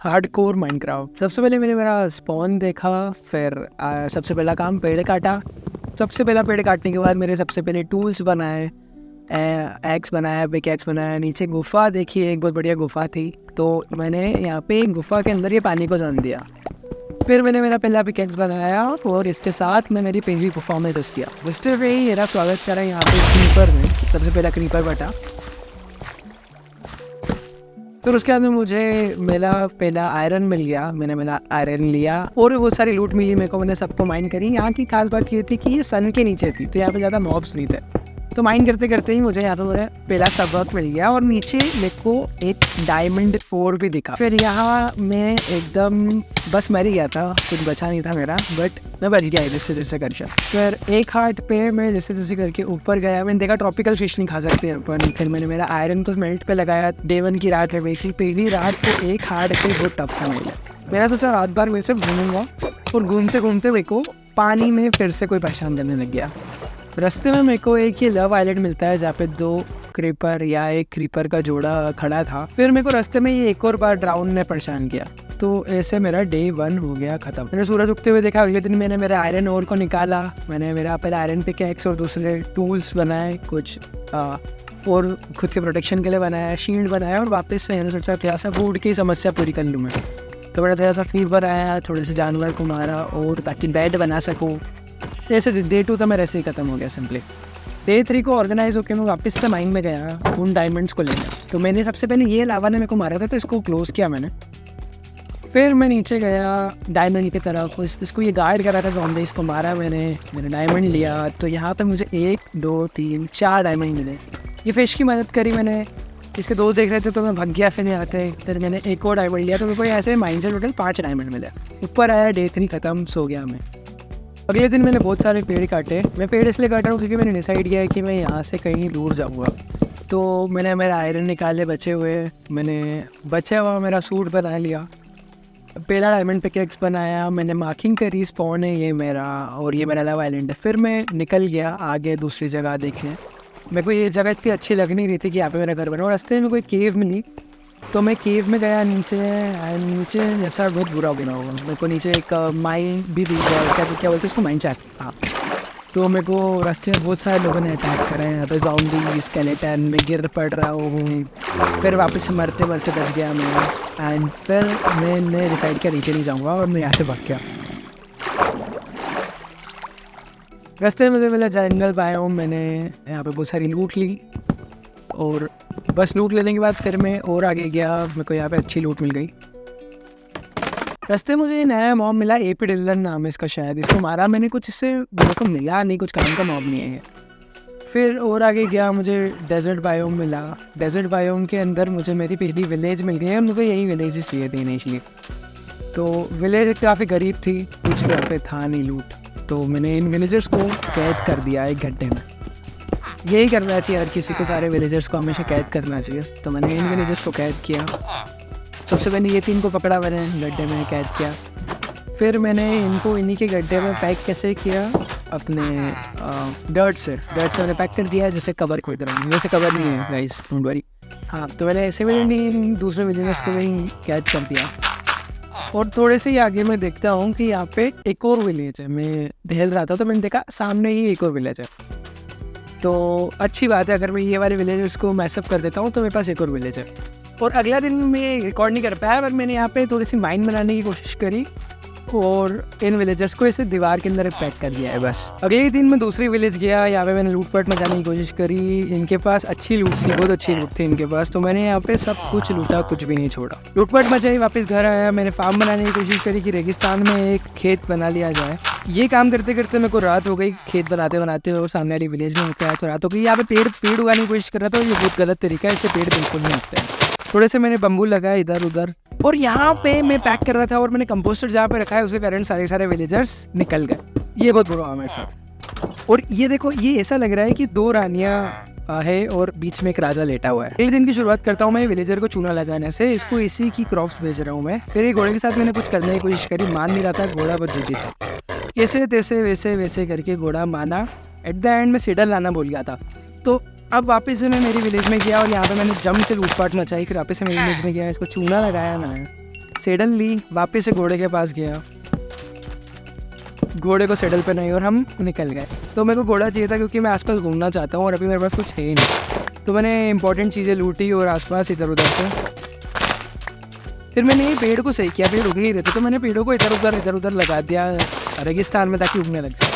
Hardcore Minecraft. सबसे पहले मैंने मेरा स्पॉन देखा, फिर सबसे पहला काम पेड़ काटा। सबसे पहला पेड़ काटने के बाद मेरे सबसे पहले टूल्स बनाए, एक्स बनाया, बिग एक्स बनाया। नीचे गुफा देखी, एक बहुत बढ़िया गुफा थी, तो मैंने यहाँ पे गुफा के अंदर ये पानी को जान दिया। फिर मैंने मेरा पहला बिग एक्स बनाया और इसके साथ मैं मेरी पहली गुफा में घुस गया। घुसते हुए ही मेरा स्वागत करा यहाँ पे क्रीपर में। सबसे पहला क्रीपर बटा, फिर उसके बाद में मुझे मेरा पहला आयरन मिल गया। मैंने मेरा आयरन लिया और वो सारी लूट मिली मेरे को। मैंने सबको माइन करी। यहाँ की खास बात ये थी कि ये सन के नीचे थी, तो यहाँ पे ज़्यादा मॉब्स नहीं थे। तो माइन करते करते ही मुझे यहाँ पे मेरा पहला सबक मिल गया और नीचे मेरे को एक डायमंड 4 भी दिखा। फिर यहाँ मैं एकदम बस मर ही गया था, कुछ बचा नहीं था मेरा, बट मैं बच गया जैसे जैसे करके। फिर एक हार्ट पे मैं जैसे जैसे करके ऊपर गया। मैंने देखा ट्रॉपिकल फिश नहीं खा सकते अपन। फिर मैंने मेरा आयरन को स्मेल्ट पे लगाया। डे 1 की रात है मेरी। पहली रात को एक हार्ट पे बहुत टफ था मेरा सोचा रात भर मैं सिर्फ घूमूंगा, और घूमते घूमते मेरे को पानी में फिर से कोई परेशान करने लग गया। रास्ते में मेरे को एक ये लव आइलैंड मिलता है जहाँ पे 2 क्रीपर या एक क्रीपर का जोड़ा खड़ा था। फिर मेरे को रास्ते में ये एक और बार ड्राउन ने परेशान किया। तो ऐसे मेरा डे 1 हो गया ख़त्म। मैंने सूरज उगते हुए देखा। अगले दिन मैंने मेरा आयरन ओर को निकाला। मैंने मेरा पहले आयरन पिकैक्स और दूसरे टूल्स बनाए, कुछ और खुद के प्रोटेक्शन के लिए बनाया, शील्ड बनाया, और वापस से मैंने सोचा थोड़ा सा फूड की समस्या पूरी कर लूँ मैं। तो मैंने थोड़ा सा फीड बनाया, थोड़े से जानवर को मारा, और ताकि बेड बना सकूँ। ऐसे डे 2 तो मेरा ऐसे ही ख़त्म हो गया सिंपली। डे 3 को ऑर्गेनाइज होकर मैं वापस से माइन में गया उन डायमंड्स को लेने। तो मैंने सबसे पहले ये लावा ने मेरे को मारा था, तो इसको क्लोज़ किया मैंने। फिर मैं नीचे गया डायमंड की तरफ, इसको ये गाइड कर रहा था ज़ॉम्बी, इसको मारा मैंने डायमंड लिया। तो यहाँ पे मुझे 1 2 3 4 डायमंड मिले। ये फिश की मदद करी मैंने। इसके 2 देख रहे थे तो मैं भाग गया। फिर यहाँ पे फिर मैंने एक और डायमंड लिया, तो मेरे को ऐसे माइन से टोटल 5 डायमंड मिले। ऊपर आया, डे 3 ख़त्म, सो गया मैं। अगले दिन मैंने बहुत सारे पेड़ काटे। मैं पेड़ इसलिए काटा हूँ क्योंकि मैंने डिसाइड किया है कि मैं यहाँ से कहीं दूर जाऊँगा। तो मैंने मेरा आयरन निकाले बचे हुए, मैंने बचा हुआ मेरा सूट बना लिया। पहला डायमंड पिकैक्स बनाया, मैंने मार्किंग करी स्पॉन है ये मेरा, और ये मेरा लव आइलैंड है। फिर मैं निकल गया आगे दूसरी जगह देखने। मेरे को ये जगह इतनी अच्छी लग नहीं रही थी कि यहाँ पे मेरा घर बना। और रास्ते में कोई केव मिली, तो मैं केव में गया नीचे। नीचे जैसा बहुत बुरा बना होगा, मेरे को नीचे एक माइन भी दी गया, क्या बोलते हैं इसको, माइन चैट। हाँ, तो मेरे को रास्ते में बहुत सारे लोगों ने अटैक करा है। यहाँ पे ज़ॉम्बी स्केलेटन में गिर पड़ रहा हूँ। फिर वापस से मरते मरते बच गया मैं। एंड फिर मैंने डिसाइड किया नीचे नहीं जाऊँगा, और मैं यहाँ से भाग गया। रास्ते में मुझे मिला जंगल बायोम। मैंने यहाँ पे बहुत सारी लूट ली, और बस लूट लेने के बाद फिर मैं और आगे गया। मेरे को यहाँ पे अच्छी लूट मिल गई। रास्ते में मुझे नया मॉब मिला, एपी डिलन नाम है इसका शायद। इसको मारा मैंने, कुछ इससे मेरे को मिला नहीं, कुछ काम का मॉब नहीं है ये। फिर और आगे गया, मुझे डेजर्ट बायोम मिला। डेजर्ट बायोम के अंदर मुझे मेरी पहली विलेज मिल गई है। मुझे यही विलेज ही चाहिए थी इनिशियली। तो विलेज काफ़ी गरीब थी, कुछ यहाँ पे था नहीं लूट। तो मैंने इन विलेजर्स को कैद कर दिया एक गड्ढे में। यही करना चाहिए हर किसी को, सारे विलेजर्स को हमेशा कैद करना चाहिए। तो मैंने इन विलेजर्स को कैद किया। सबसे पहले ये 3 को पकड़ा मैंने, गड्ढे में कैद किया। फिर मैंने इनको इन्हीं के गड्ढे में पैक कैसे किया, अपने डर्ट से मैंने पैक कर दिया, जैसे कवर खोद रहा हूँ। वैसे कवर नहीं है गाइस, डोंट वरी। हाँ, तो मैंने ऐसे में दूसरे विलेजर्स को भी कैद कर दिया। और थोड़े से ही आगे मैं देखता हूँ कि यहाँ पे एक और विलेज है। मैं टहल रहा था तो मैंने देखा सामने ही एक और विलेज है। तो अच्छी बात है, अगर मैं ये वाले विलेजर्स को मैसअप कर देता हूँ तो मेरे पास एक और विलेज है। और अगला दिन मैं रिकॉर्ड नहीं कर पाया, पर मैंने यहाँ पे थोड़ी सी माइन बनाने की कोशिश करी, और इन विलेजर्स को ऐसे दीवार के अंदर पैक कर दिया है बस। अगले दिन मैं दूसरी विलेज गया। यहाँ पे मैंने लूटपाट मचाने की कोशिश करी। इनके पास अच्छी लूट थी, बहुत अच्छी लूट थी इनके पास। तो मैंने यहाँ पे सब कुछ लूटा, कुछ भी नहीं छोड़ा। लूटपाट मचाई, वापस घर आया। मैंने फार्म बनाने की कोशिश करी कि रेगिस्तान में एक खेत बना लिया जाए। ये काम करते करते मेरे को रात हो गई, खेत बनाते बनाते, और सामने वाली विलेज में होते आया तो रात हो गई। यहाँ पे पेड़ उगाने की कोशिश कर रहा था, ये बहुत गलत तरीका है, इससे पेड़ बिल्कुल नहीं उगते हैं। थोड़े से मैंने बम्बू लगाया इधर उधर, और यहाँ पे मैं पैक कर रहा था, और मैंने कंपोस्टर जहाँ पे रखा है उसके कारण सारे विलेजर्स निकल गए। ये बहुत बुरा हुआ मेरे साथ। और ये देखो, ये ऐसा लग रहा है कि 2 रानियाँ है और बीच में एक राजा लेटा हुआ है। एक दिन की शुरुआत करता हूँ मैं विलेजर को चूना लगाने से। इसको इसी की क्रॉप्स बेच रहा हूँ मैं। फिर ये घोड़े के साथ मैंने कुछ करने की कोशिश करी, मान नहीं रहा था, घोड़ा बहुत झूठी था। कैसे तैसे वैसे करके घोड़ा माना। एट द एंड में सीडर लाना भूल गया था। तो अब वापस से मैं मेरी विलेज में गया, और यहाँ पे मैंने जम के लूटपाट मचाई। फिर वापस से मेरी विलेज में गया, इसको चूना लगाया मैंने। सेडल ली, वापस से घोड़े के पास गया, घोड़े को सेडल पे नहीं और हम निकल गए। तो मेरे को घोड़ा चाहिए था क्योंकि मैं आसपास घूमना चाहता हूँ और अभी मेरे पास कुछ है ही नहीं। तो मैंने इंपॉर्टेंट चीज़ें लूटी और आसपास इधर उधर से। फिर मैंने ये पेड़ को सही किया, पेड़ उग नहीं रहते तो मैंने पेड़ों को इधर उधर लगा दिया रेगिस्तान में ताकि उगने लग जाए।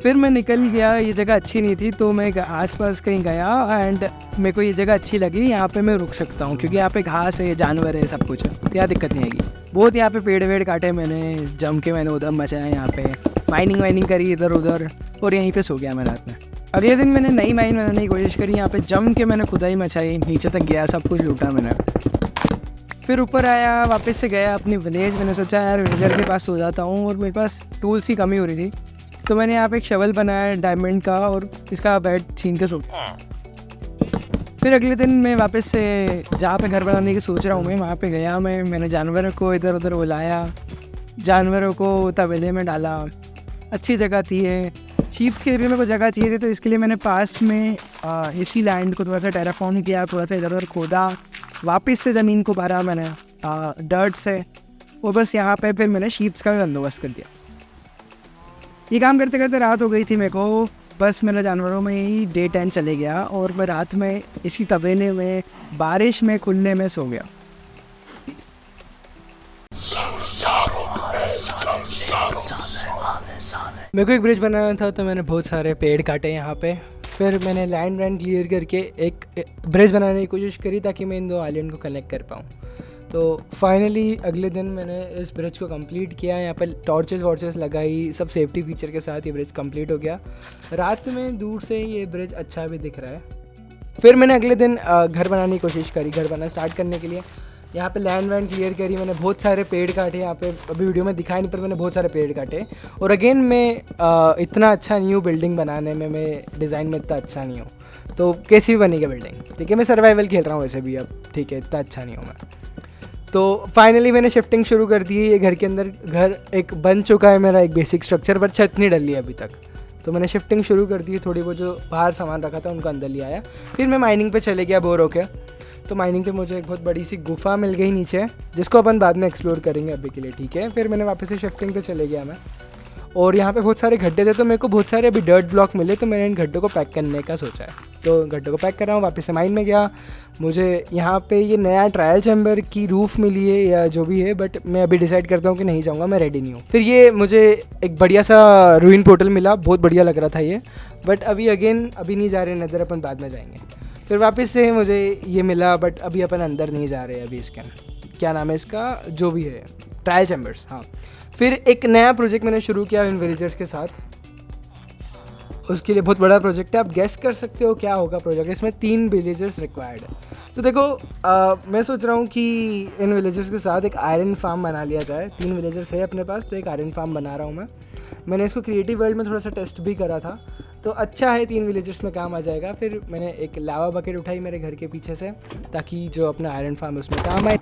फिर मैं निकल गया, ये जगह अच्छी नहीं थी तो मैं आसपास कहीं गया एंड मेरे को ये जगह अच्छी लगी, यहाँ पे मैं रुक सकता हूँ क्योंकि यहाँ पे घास है, जानवर है, सब कुछ है, तो यहाँ दिक्कत नहीं आएगी। बहुत यहाँ पे पेड़ वेड़ काटे मैंने, जम के मैंने उधर मचाया, यहाँ पे माइनिंग करी इधर उधर और यहीं पे सो गया मैं रात में। अगले दिन मैंने नई माइन बनाने की कोशिश करी, यहाँ पे जम के मैंने खुदाई मचाई, नीचे तक गया, सब कुछ लूटा मैंने। फिर ऊपर आया, वापस से गया अपनी विलेज। मैंने सोचा यार विलेजर के पास सो जाता हूँ और मेरे पास टूल्स की कमी हो रही थी, तो मैंने यहाँ पे एक शवल बनाया डायमंड का और इसका बेड छीन के सो। फिर अगले दिन मैं वापस से जहाँ पे घर बनाने की सोच रहा हूँ मैं वहाँ पे गया। मैंने जानवरों को इधर उधर बुलाया, जानवरों को तबेले में डाला, अच्छी जगह थी है। शीप्स के लिए भी मेरे को जगह चाहिए थी तो इसके लिए मैंने पास में इसी लैंड को थोड़ा सा टेराफॉर्म किया, थोड़ा सा इधर उधर खोदा, वापस से ज़मीन को भरा मैंने डर्ट से, और बस यहाँ पे फिर मैंने शीप्स का भी बंदोबस्त कर दिया। ये काम करते करते रात हो गई थी मेरे को, बस मेरा जानवरों में ही डे 10 चले गया और मैं रात में इसी तबेले में बारिश में खुले में सो गया। मेरे को एक ब्रिज बनाना था तो मैंने बहुत सारे पेड़ काटे यहाँ पे। फिर मैंने लैंड क्लियर करके एक ब्रिज बनाने की कोशिश करी ताकि मैं इन दो आइलैंड को कनेक्ट कर पाऊँ। तो फाइनली अगले दिन मैंने इस ब्रिज को कंप्लीट किया, यहाँ पे टॉर्चेस लगाई, सब सेफ्टी फीचर के साथ ये ब्रिज कंप्लीट हो गया। रात में दूर से ये ब्रिज अच्छा भी दिख रहा है। फिर मैंने अगले दिन घर बनाने की कोशिश करी, घर बनाना स्टार्ट करने के लिए यहाँ पे लैंड क्लियर करी। मैंने बहुत सारे पेड़ काटे, यहाँ पे अभी वीडियो में दिखाई नहीं पर मैंने बहुत सारे पेड़ काटे। और अगेन मैं इतना अच्छा नहीं हूँ बिल्डिंग बनाने में, मैं डिज़ाइन में इतना अच्छा नहीं हूँ, तो कैसी भी बनेगी बिल्डिंग, ठीक है। मैं सर्वाइवल खेल रहा हूँ वैसे भी अब, ठीक है, इतना अच्छा नहीं हूँ मैं। तो फाइनली मैंने शिफ्टिंग शुरू कर दी है। ये घर के अंदर घर एक बन चुका है मेरा, एक बेसिक स्ट्रक्चर, पर छत नहीं डली है अभी तक। तो मैंने शिफ्टिंग शुरू कर दी है, थोड़ी वो जो बाहर सामान रखा था उनको अंदर ले आया। फिर मैं माइनिंग पे चले गया बोर होके। तो माइनिंग पे मुझे एक बहुत बड़ी सी गुफा मिल गई नीचे, जिसको अपन बाद में एक्सप्लोर करेंगे, अभी के लिए ठीक है। फिर मैंने वापस से शिफ्टिंग पे चले गया मैं, और यहाँ पे बहुत सारे गड्ढे थे तो मेरे को बहुत सारे अभी डर्ट ब्लॉक मिले, तो मैंने इन गड्ढों को पैक करने का सोचा है। तो गड्ढों को पैक कर रहा हूँ, वापस से माइन में गया। मुझे यहाँ पे ये नया ट्रायल चैम्बर की रूफ़ मिली है या जो भी है, बट मैं अभी डिसाइड करता हूँ कि नहीं जाऊँगा, मैं रेडी नहीं हूँ। फिर ये मुझे एक बढ़िया सा रूइन पोर्टल मिला, बहुत बढ़िया लग रहा था ये, बट अभी अभी नहीं जा रहे नज़र, अपन बाद में जाएंगे। फिर वापस से मुझे ये मिला, बट अभी अपन अंदर नहीं जा रहे अभी। इसका क्या नाम है इसका, जो भी है, ट्रायल चैम्बर्स, हाँ। फिर एक नया प्रोजेक्ट मैंने शुरू किया इन विलेजर्स के साथ, उसके लिए बहुत बड़ा प्रोजेक्ट है। आप गेस कर सकते हो क्या होगा प्रोजेक्ट। इसमें 3 विलेजर्स रिक्वायर्ड है। तो देखो मैं सोच रहा हूँ कि इन विलेजर्स के साथ एक आयरन फार्म बना लिया जाए। 3 विलेजर्स है अपने पास, तो एक आयरन फार्म बना रहा हूँ मैं। मैंने इसको क्रिएटिव वर्ल्ड में थोड़ा सा टेस्ट भी करा था, तो अच्छा है, 3 विलेजर्स में काम आ जाएगा। फिर मैंने एक लावा बकेट उठाई मेरे घर के पीछे से, ताकि जो अपना आयरन फार्म है उसमें काम आए।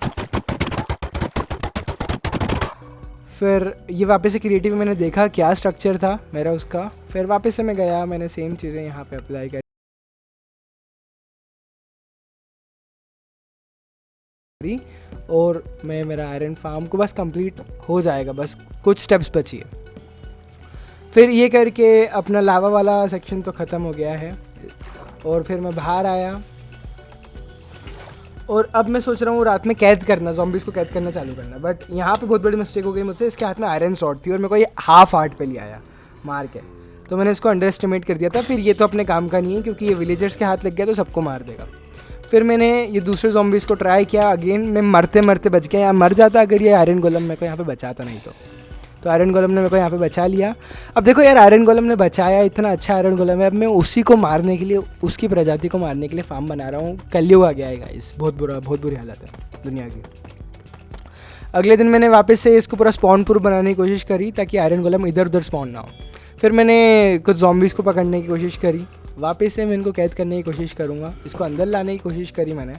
फिर ये वापस से क्रिएटिव मैंने देखा क्या स्ट्रक्चर था मेरा उसका। फिर वापस से मैं गया, मैंने सेम चीज़ें यहाँ पे अप्लाई करी, और मैं मेरा आयरन फार्म को बस कंप्लीट हो जाएगा, बस कुछ स्टेप्स बची है। फिर ये करके अपना लावा वाला सेक्शन तो ख़त्म हो गया है, और फिर मैं बाहर आया, और अब मैं सोच रहा हूँ रात में कैद करना, ज़ॉम्बीज़ को कैद करना चालू करना। बट यहाँ पे बहुत बड़ी मिस्टेक हो गई मुझसे। इसके हाथ में आयरन सॉर्ड थी और मेरे को ये हाफ हार्ट पे ले आया मार के, तो मैंने इसको अंडर एस्टिमेट कर दिया था। फिर ये तो अपने काम का नहीं है, क्योंकि ये विलेजर्स के हाथ लग गया तो सबको मार देगा। फिर मैंने ये दूसरे ज़ॉम्बीज़ को ट्राई किया, अगेन मैं मरते मरते बच गया। यहाँ मर जाता अगर ये आयरन गोलम मेरे को यहाँ पर बचाता, नहीं तो आयरन गोलम ने मेरे को यहाँ पे बचा लिया। अब देखो यार, आयरन गोलम ने बचाया, इतना अच्छा आयरन गोलम है। अब मैं उसी को मारने के लिए, उसकी प्रजाति को मारने के लिए फार्म बना रहा हूँ। कलयुग आ गया है गाइस, बहुत बुरी हालत है दुनिया की। अगले दिन मैंने वापस से इसको पूरा स्पॉन प्रूफ बनाने की कोशिश करी, ताकि आयरन गोलम इधर उधर स्पॉन ना हो। फिर मैंने कुछ ज़ॉम्बीज़ को पकड़ने की कोशिश करी, वापस से मैं इनको कैद करने की कोशिश करूँगा। इसको अंदर लाने की कोशिश करी मैंने।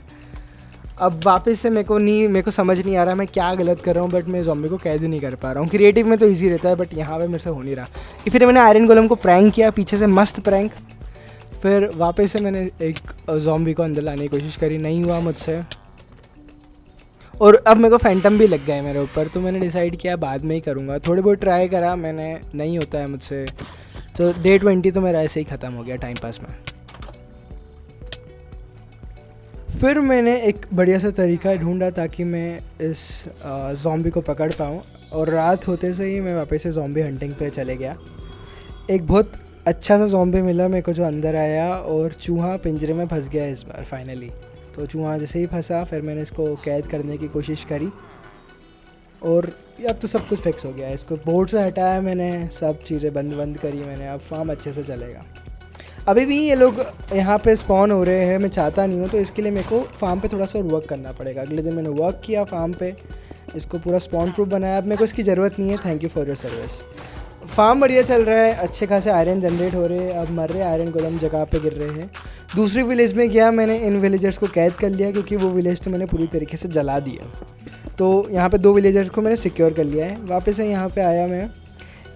अब वापस से मेरे को समझ नहीं आ रहा मैं क्या गलत कर रहा हूँ, बट मैं ज़ॉम्बी को कैद नहीं कर पा रहा हूँ। क्रिएटिव में तो इजी रहता है, बट यहाँ पे मेरे से हो नहीं रहा। फिर मैंने आयरन गोलम को प्रैंक किया पीछे से, मस्त प्रैंक। फिर वापस से मैंने एक ज़ॉम्बी को अंदर लाने की कोशिश करी, नहीं हुआ मुझसे। और अब मेरे को फैंटम भी लग गया है मेरे ऊपर, तो मैंने डिसाइड किया बाद में ही करूँगा। थोड़े बहुत ट्राई करा मैंने, नहीं होता है मुझसे, तो डे 20 तो मेरा ऐसे ही ख़त्म हो गया टाइम पास में। फिर मैंने एक बढ़िया सा तरीका ढूंढा ताकि मैं इस ज़ॉम्बी को पकड़ पाऊँ, और रात होते से ही मैं वापस से ज़ॉम्बी हंटिंग पे चले गया। एक बहुत अच्छा सा ज़ॉम्बी मिला मेरे को जो अंदर आया, और चूहा पिंजरे में फंस गया इस बार फाइनली। तो चूहा जैसे ही फंसा फिर मैंने इसको कैद करने की कोशिश करी, और अब तो सब कुछ फिक्स हो गया है। इसको बोर्ड से हटाया मैंने, सब चीज़ें बंद करी मैंने, अब फार्म अच्छे से चलेगा। अभी भी ये लोग यहाँ पे स्पॉन हो रहे हैं, मैं चाहता नहीं हूँ, तो इसके लिए मेरे को फार्म पे थोड़ा सा वर्क करना पड़ेगा। अगले दिन मैंने वर्क किया फार्म पे, इसको पूरा स्पॉन प्रूफ बनाया। अब मेरे को इसकी ज़रूरत नहीं है, thank you for your service. Farm बढ़िया चल रहा है, अच्छे खासे आयरन जनरेट हो रहे हैं, अब मर रहे आयरन गोलम जगह पे गिर रहे हैं। दूसरी विलेज में गया, मैंने इन विलेजर्स को कैद कर लिया क्योंकि वो विलेज तो मैंने पूरी तरीके से जला दिया। तो यहाँ पे 2 विलेजर्स को मैंने सिक्योर कर लिया है। वापस से यहाँ पे आया मैं,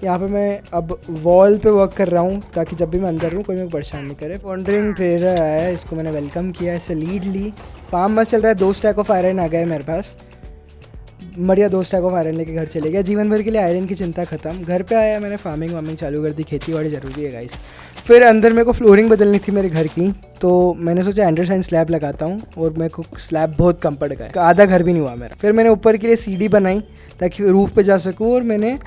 यहाँ पे मैं अब वॉल पे वर्क कर रहा हूँ ताकि जब भी मैं अंदर हूँ कोई मेरे को परेशान नहीं करे। वॉन्डरिंग ट्रेडर आया है, इसको मैंने वेलकम किया, इससे लीड ली। फार्म मस्त चल रहा है, 2 स्टैक ऑफ आयरन आ गए मेरे पास, बढ़िया 2 स्टैक ऑफ आयरन लेके घर चले गया। जीवन भर के लिए आयरन की चिंता खत्म। घर पे आया, मैंने फार्मिंग चालू कर दी, खेती बाड़ी ज़रूरी है गाइस। फिर अंदर मेरे को फ्लोरिंग बदलनी थी मेरे घर की, तो मैंने सोचा एंडरसाइन स्लैब लगाता हूँ, और मेरे को स्लैब बहुत कम पड़ गया, आधा घर भी नहीं हुआ मेरा। फिर मैंने ऊपर के लिए सीढ़ी बनाई ताकि रूफ़ पे जा सकूँ, और मैंने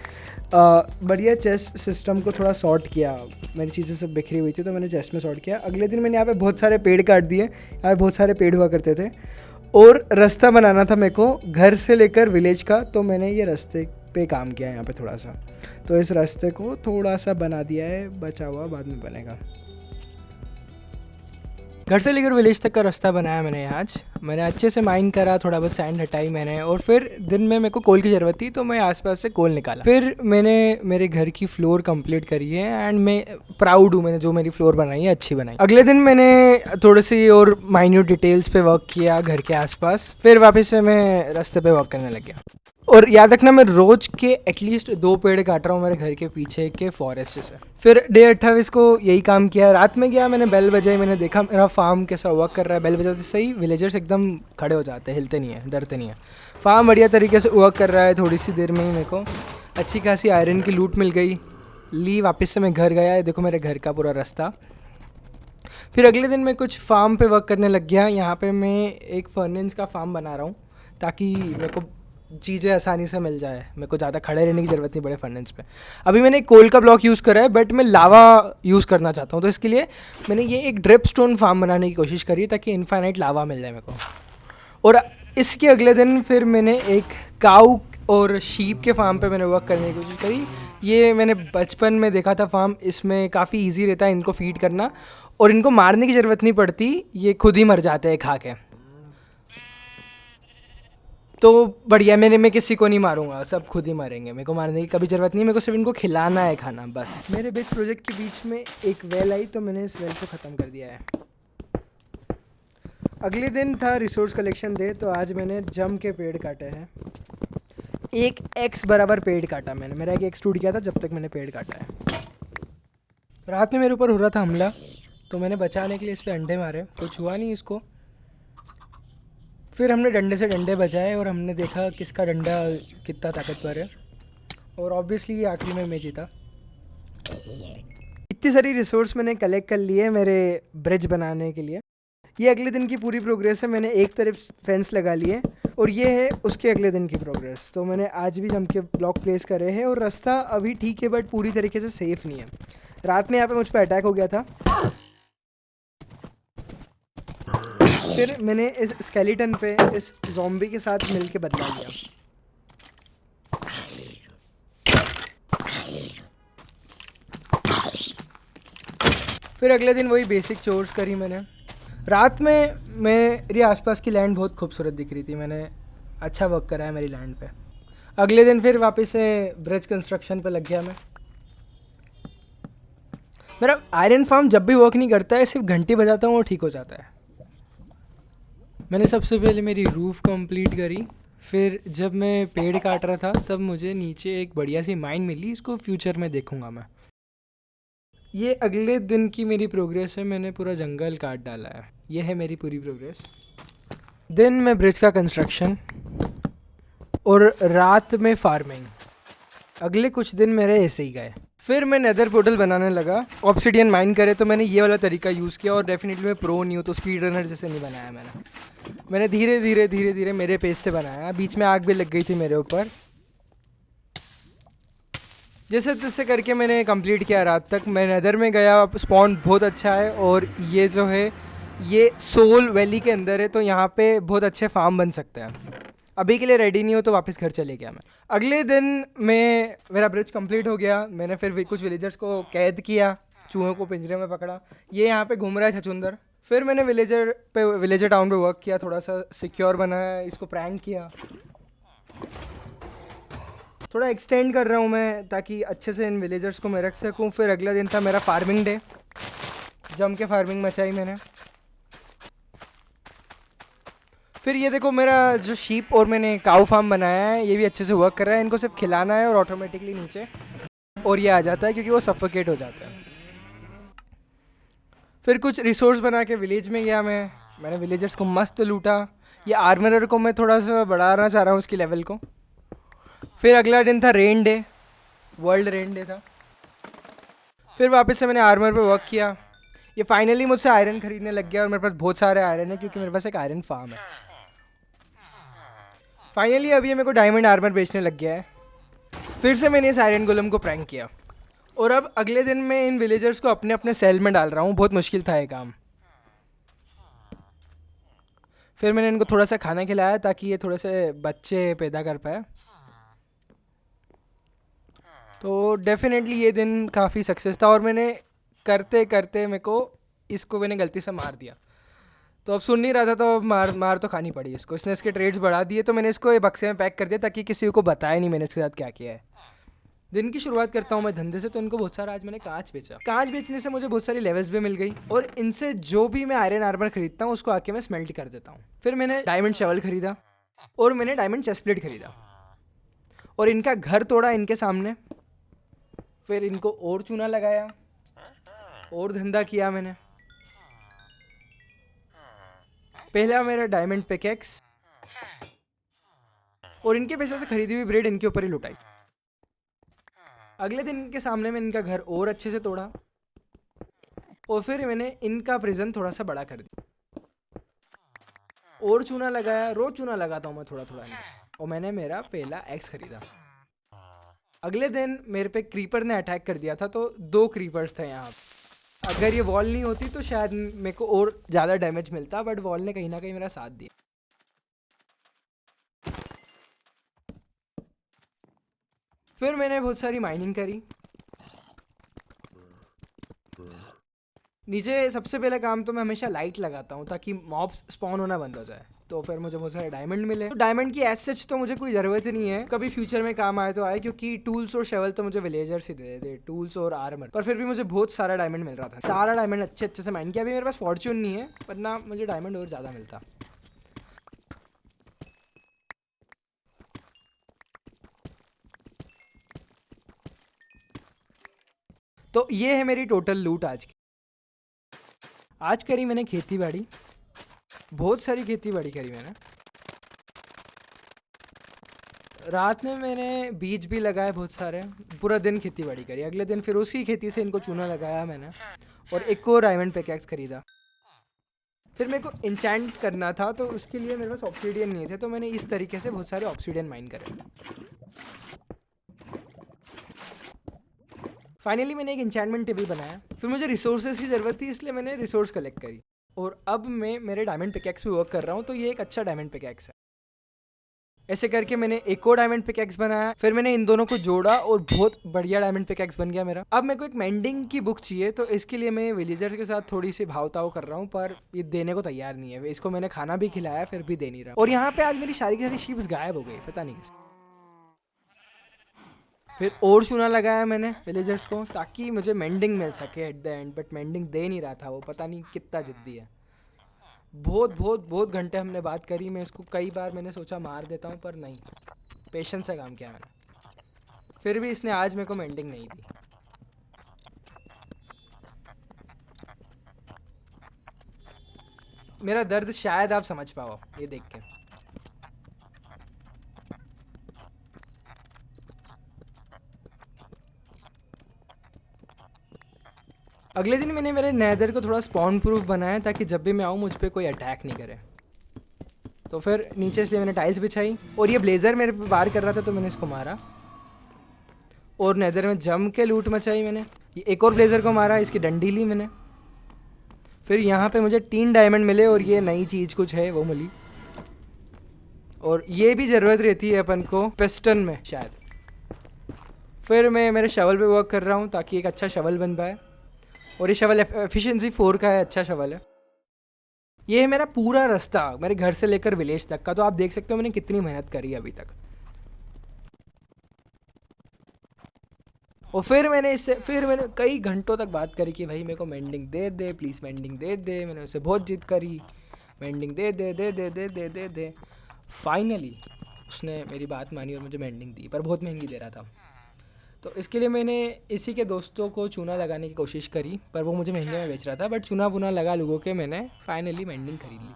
बढ़िया चेस्ट सिस्टम को थोड़ा सॉर्ट किया। मेरी चीज़ें सब बिखरी हुई थी तो मैंने चेस्ट में सॉर्ट किया। अगले दिन मैंने यहाँ पे बहुत सारे पेड़ काट दिए, यहाँ पे बहुत सारे पेड़ हुआ करते थे, और रास्ता बनाना था मेरे को घर से लेकर विलेज का, तो मैंने ये रास्ते पे काम किया यहाँ पे थोड़ा सा। तो इस रास्ते को थोड़ा सा बना दिया है, बचा हुआ बाद में बनेगा। घर से लेकर विलेज तक का रास्ता बनाया मैंने आज। मैंने अच्छे से माइन करा, थोड़ा बहुत सैंड हटाई मैंने, और फिर दिन में मेरे को कोल की ज़रूरत थी तो मैं आसपास से कोल निकाला। फिर मैंने मेरे घर की फ्लोर कंप्लीट करी है, एंड मैं प्राउड हूँ मैंने जो मेरी फ्लोर बनाई है, अच्छी बनाई। अगले दिन मैंने थोड़ी सी और माइन्यूट डिटेल्स पे वर्क किया घर के आसपास, फिर वापस से मैं रास्ते पे वर्क करने लग गया। और याद रखना मैं रोज़ के एटलीस्ट 2 पेड़ काट रहा हूँ मेरे घर के पीछे के फॉरेस्ट से। फिर डे 28 को यही काम किया। रात में गया, मैंने बेल बजाई, मैंने देखा मेरा फार्म कैसा वर्क कर रहा है। बेल बजाते सही विलेजर्स एकदम खड़े हो जाते हैं, हिलते नहीं है, डरते नहीं है। फार्म बढ़िया तरीके से वर्क कर रहा है। थोड़ी सी देर में ही मेरे को अच्छी खासी आयरन की लूट मिल गई, ली। वापस से मैं घर गया, देखो मेरे घर का पूरा रास्ता। फिर अगले दिन मैं कुछ फार्म पे वर्क करने लग गया। यहाँ पे मैं एक फर्नेंस का फार्म बना रहा हूँ ताकि मेरे को चीज़ें आसानी से मिल जाए, मेरे को ज़्यादा खड़े रहने की ज़रूरत नहीं पड़े फर्नेंस पे। अभी मैंने एक कोल का ब्लॉक यूज़ करा है, बट मैं लावा यूज़ करना चाहता हूँ, तो इसके लिए मैंने ये एक ड्रिप स्टोन फार्म बनाने की कोशिश करी ताकि इनफाइनाइट लावा मिल जाए मेरे को। और इसके अगले दिन फिर मैंने एक काऊ और शीप के फार्म पे मैंने वर्क करने की कोशिश करी। ये मैंने बचपन में देखा था फार्म, इसमें काफ़ी ईजी रहता है इनको फीड करना, और इनको मारने की ज़रूरत नहीं पड़ती, ये खुद ही मर जाते हैं खा के। तो बढ़िया, मैं किसी को नहीं मारूंगा, सब खुद ही मरेंगे, मेरे को मारने की कभी ज़रूरत नहीं, मेरे को सिर्फ इनको खिलाना है खाना बस। मेरे बिच प्रोजेक्ट के बीच में एक वेल आई तो मैंने इस वेल को ख़त्म कर दिया है। अगले दिन था रिसोर्स कलेक्शन डे, तो आज मैंने जम के पेड़ काटे हैं। एक एक्स बराबर पेड़ काटा मैंने, मेरा एक एक्स टूट गया था जब तक मैंने पेड़ काटा है। रात में मेरे ऊपर हो रहा था हमला, तो मैंने बचाने के लिए इस पर अंडे मारे, कुछ हुआ नहीं इसको। फिर हमने डंडे से डंडे बजाए और हमने देखा किसका डंडा कितना ताकतवर है, और ऑब्वियसली आखिरी में मैं जीता। इतनी सारी रिसोर्स मैंने कलेक्ट कर लिए मेरे ब्रिज बनाने के लिए। ये अगले दिन की पूरी प्रोग्रेस है। मैंने एक तरफ फेंस लगा लिए, और ये है उसके अगले दिन की प्रोग्रेस। तो मैंने आज भी जम के ब्लॉक प्लेस करे हैं, और रास्ता अभी ठीक है बट पूरी तरीके से सेफ़ नहीं है। रात में यहाँ पे मुझ पर अटैक हो गया था, फिर मैंने इस स्केलेटन पे इस ज़ॉम्बी के साथ मिलके बदला लिया। फिर अगले दिन वही बेसिक चोर्स करी मैंने। रात में मेरी आसपास की लैंड बहुत खूबसूरत दिख रही थी, मैंने अच्छा वर्क करा है मेरी लैंड पे। अगले दिन फिर वापस से ब्रिज कंस्ट्रक्शन पे लग गया मैं। मेरा आयरन फार्म जब भी वर्क नहीं करता है, सिर्फ घंटी बजाता हूँ और ठीक हो जाता है। मैंने सबसे पहले मेरी रूफ़ कंप्लीट करी, फिर जब मैं पेड़ काट रहा था तब मुझे नीचे एक बढ़िया सी माइन मिली, इसको फ्यूचर में देखूंगा मैं। ये अगले दिन की मेरी प्रोग्रेस है, मैंने पूरा जंगल काट डाला है। ये है मेरी पूरी प्रोग्रेस। दिन में ब्रिज का कंस्ट्रक्शन, और रात में फार्मिंग। अगले कुछ दिन मेरे ऐसे ही गए। फिर मैं नेदर पोर्टल बनाने लगा। ऑब्सिडियन माइन करे तो मैंने ये वाला तरीका यूज़ किया, और डेफिनेटली मैं प्रो नहीं हूँ तो स्पीड रनर जैसे नहीं बनाया मैंने धीरे धीरे मेरे पेस से बनाया। बीच में आग भी लग गई थी मेरे ऊपर। जैसे तैसे करके मैंने कंप्लीट किया रात तक। मैं नेदर में गया, स्पॉन बहुत अच्छा है, और ये जो है ये सोल वैली के अंदर है, तो यहाँ पे बहुत अच्छे फार्म बन सकते हैं। अभी के लिए रेडी नहीं हो तो वापस घर चले गया मैं। अगले दिन में मेरा ब्रिज कंप्लीट हो गया। मैंने फिर कुछ विलेजर्स को कैद किया, चूहों को पिंजरे में पकड़ा। ये यहाँ पे घूम रहा है छछूंदर। फिर मैंने विलेजर टाउन पे वर्क किया, थोड़ा सा सिक्योर बनाया, इसको प्रैंक किया, थोड़ा एक्सटेंड कर रहा हूँ मैं ताकि अच्छे से इन विलेजर्स को मैं रख सकूँ। फिर अगला दिन था मेरा फार्मिंग डे। जम के फार्मिंग मचाई मैंने। फिर ये देखो मेरा जो शीप और मैंने काऊ फार्म बनाया है, ये भी अच्छे से वर्क कर रहा है। इनको सिर्फ खिलाना है और ऑटोमेटिकली नीचे और ये आ जाता है, क्योंकि वो सफोकेट हो जाता है। फिर कुछ रिसोर्स बना के विलेज में गया मैंने विलेजर्स को मस्त लूटा। ये आर्मरर को मैं थोड़ा सा बढ़ाना चाह रहा हूँ, उसकी लेवल को। फिर अगला दिन था rain day, world rain day था। फिर वापस से मैंने आर्मर पे वर्क किया। ये फाइनली मुझसे आयरन खरीदने लग गया, और मेरे पास बहुत सारे आयरन है क्योंकि मेरे पास एक आयरन फार्म है। फाइनली अभी ये मेरे को डायमंड आर्मर बेचने लग गया है। फिर से मैंने इस आयरन गोलम को प्रैंक किया, और अब अगले दिन मैं इन विलेजर्स को अपने अपने सेल में डाल रहा हूँ। बहुत मुश्किल था ये काम। फिर मैंने इनको थोड़ा सा खाना खिलाया ताकि ये थोड़े से बच्चे पैदा कर पाए। तो डेफिनेटली ये दिन काफ़ी सक्सेस था, और मैंने करते करते मैंने गलती से मार दिया। तो अब सुन नहीं रहा था, तो अब मार तो खानी पड़ी इसको। इसने इसके ट्रेड्स बढ़ा दिए, तो मैंने इसको एक बक्से में पैक कर दिया ताकि किसी को बताया नहीं मैंने इसके साथ क्या किया है। दिन की शुरुआत करता हूँ मैं धंधे से। तो इनको बहुत सारा आज मैंने कांच बेचा। कांच बेचने से मुझे बहुत सारी लेवल्स भी मिल गई, और इनसे जो भी मैं आयरन आर्मर खरीदता हूँ उसको आके मैं स्मेल्ट कर देता हूँ। फिर मैंने डायमंड शवल खरीदा, और मैंने डायमंड चेस्ट प्लेट खरीदा, और इनका घर तोड़ा इनके सामने। फिर इनको और चूना लगाया, और धंधा किया मैंने। पहला मेरा डायमंड पिकैक्स, और इनके पैसे से खरीदी हुई ब्रेड इनके ऊपर ही लुटाई। अगले दिन इनके सामने में इनका घर और अच्छे से तोड़ा, और फिर मैंने इनका प्रिजन थोड़ा सा बड़ा कर दिया, और चूना लगाया। रोज चूना लगाता हूँ मैं थोड़ा थोड़ा, और मैंने मेरा पहला एक्स खरीदा। अगले दिन मेरे पे क्रीपर ने अटैक कर दिया था, तो 2 क्रीपर्स थे यहाँ। अगर ये वॉल नहीं होती तो शायद मेरे को और ज़्यादा डैमेज मिलता, बट वॉल ने कहीं ना कहीं मेरा साथ दिया। फिर मैंने बहुत सारी माइनिंग करी। नीचे सबसे पहले काम तो मैं हमेशा लाइट लगाता हूँ ताकि मॉब्स स्पॉन होना बंद हो जाए। तो फिर मुझे बहुत सारे डायमंड मिले। तो डायमंड की एज सच तो मुझे कोई ज़रूरत नहीं है, कभी फ्यूचर में काम आए तो आए, क्योंकि टूल्स और शेवल तो मुझे विलेजर्स ही दे देते, टूल्स और आर्मर। पर फिर भी मुझे बहुत सारा डायमंड मिल रहा था। सारा डायमंड अच्छे अच्छे से माइन किया। अभी मेरे पास फॉर्च्यून नहीं है, वरना मुझे डायमंड और ज़्यादा मिलता। तो ये है मेरी टोटल लूट आज की। आज करी मैंने खेती बाड़ी, बहुत सारी खेती बाड़ी करी मैंने। रात में मैंने बीज भी लगाए बहुत सारे। पूरा दिन खेती बाड़ी करी। अगले दिन फिर उसी खेती से इनको चूना लगाया मैंने, और एक और डायमंड पिकैक्स खरीदा। फिर मेरे को इंचेंट करना था, तो उसके लिए मेरे पास ऑब्सीडियन नहीं थे, तो मैंने इस तरीके से बहुत सारे ऑब्सीडियन माइन करे। फाइनली मैंने एक इंचेंटमेंट टेबल बनाया। फिर मुझे रिसोर्सेज की ज़रूरत थी, इसलिए मैंने रिसोर्स कलेक्ट करी, और अब मैं मेरे डायमंड पिकैक्स पे वर्क कर रहा हूँ। तो ये एक अच्छा डायमंड पिकैक्स है। ऐसे करके मैंने एक और डायमंड पिकैक्स बनाया। फिर मैंने इन दोनों को जोड़ा, और बहुत बढ़िया डायमंड पिकैक्स बन गया मेरा। अब मेरे को एक मेंडिंग की बुक चाहिए, तो इसके लिए मैं विलेजर्स के साथ थोड़ी सी भावताव कर रहा हूँ, पर ये देने को तैयार नहीं है। इसको मैंने खाना भी खिलाया, फिर भी दे नहीं रहा। और यहाँ पे आज मेरी सारी की सारी शीप्स गायब हो गई, पता नहीं कैसे। फिर और चूना लगाया मैंने विलेजर्स को, ताकि मुझे मेंडिंग मिल सके at the end, but mending दे नहीं रहा था वो। पता नहीं कितना जिद्दी है। बहुत घंटे हमने बात करी। मैं इसको कई बार मैंने सोचा मार देता हूँ, पर नहीं, पेशेंस से काम किया मैंने। फिर भी इसने आज मेरे को मेंडिंग नहीं दी। मेरा दर्द शायद आप समझ पाओ ये देख के। अगले दिन मैंने मेरे नेदर को थोड़ा स्पॉन प्रूफ बनाया ताकि जब भी मैं आऊँ मुझ पर कोई अटैक नहीं करे। तो फिर नीचे से मैंने टाइल्स बिछाई और ये ब्लेज़र मेरे पे वार कर रहा था तो मैंने इसको मारा और नेदर में जम के लूट मचाई मैंने। ये एक और ब्लेज़र को मारा, इसकी डंडी ली मैंने। फिर यहाँ पे मुझे 3 डायमंड मिले और ये नई चीज़ कुछ है वो मिली। और ये भी ज़रूरत रहती है अपन को पिस्टन में शायद। फिर मैं मेरे शवल पे वर्क कर रहा हूँ ताकि एक अच्छा शवल बन पाए। और ये शवल एफिशिएंसी 4 का है, अच्छा शवल है। ये है मेरा पूरा रास्ता मेरे घर से लेकर विलेज तक का। तो आप देख सकते हो मैंने कितनी मेहनत करी है अभी तक। और फिर मैंने कई घंटों तक बात करी कि भाई मेरे को मेंडिंग दे दे प्लीज़, मेंडिंग दे दे। मैंने उससे बहुत जिद करी, मेंडिंग दे दे दे दे दे दे दे दे। फाइनली उसने मेरी बात मानी और मुझे मेंडिंग दी, पर बहुत महंगी दे रहा था। तो इसके लिए मैंने इसी के दोस्तों को चूना लगाने की कोशिश करी, पर वो मुझे महंगे में बेच रहा था। बट चूना वूना लगा लोगों के मैंने फाइनली मेंडिंग खरीद ली।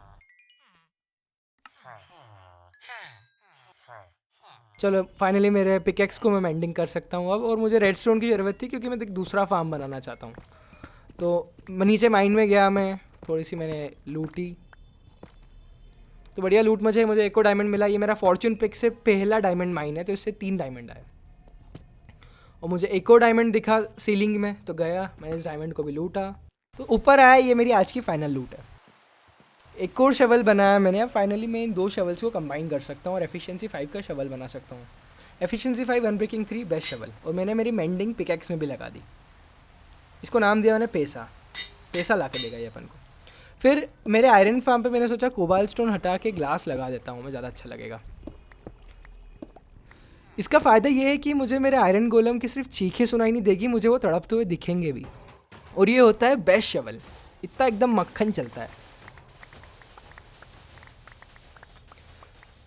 चलो फाइनली मेरे पिकेक्स को मैं मेंडिंग कर सकता हूँ अब। और मुझे रेडस्टोन की ज़रूरत थी क्योंकि मैं एक दूसरा फार्म बनाना चाहता हूँ। तो नीचे माइन में गया मैं, थोड़ी सी मैंने लूटी तो बढ़िया लूट मुझे एक और डायमंड मिला। ये मेरा फॉर्च्यून पिक से पहला डायमंड माइन है तो इससे 3 डायमंड आए। और मुझे एक और डायमंड दिखा सीलिंग में तो गया, मैंने इस डायमंड को भी लूटा तो ऊपर आया। ये मेरी आज की फाइनल लूट है। एक और शवल बनाया मैंने। अब फाइनली मैं इन 2 शवल्स को कंबाइन कर सकता हूँ और एफिशिएंसी 5 का शवल बना सकता हूँ। Efficiency 5 unbreaking 3 best shovel. और मैंने मेरी मेंडिंग पिकैक्स में भी लगा दी। इसको नाम दिया मैंने पैसा ला के देगा ये अपन को। फिर मेरे आयरन फार्म पे मैंने सोचा कोबाल्ट स्टोन हटा के ग्लास लगा देता हूँ मैं, ज़्यादा अच्छा लगेगा। इसका फ़ायदा ये है कि मुझे मेरे आयरन गोलम की सिर्फ चीखें सुनाई नहीं देगी, मुझे वो तड़पते हुए दिखेंगे भी। और ये होता है बेस्ट शवल, इतना एकदम मक्खन चलता है।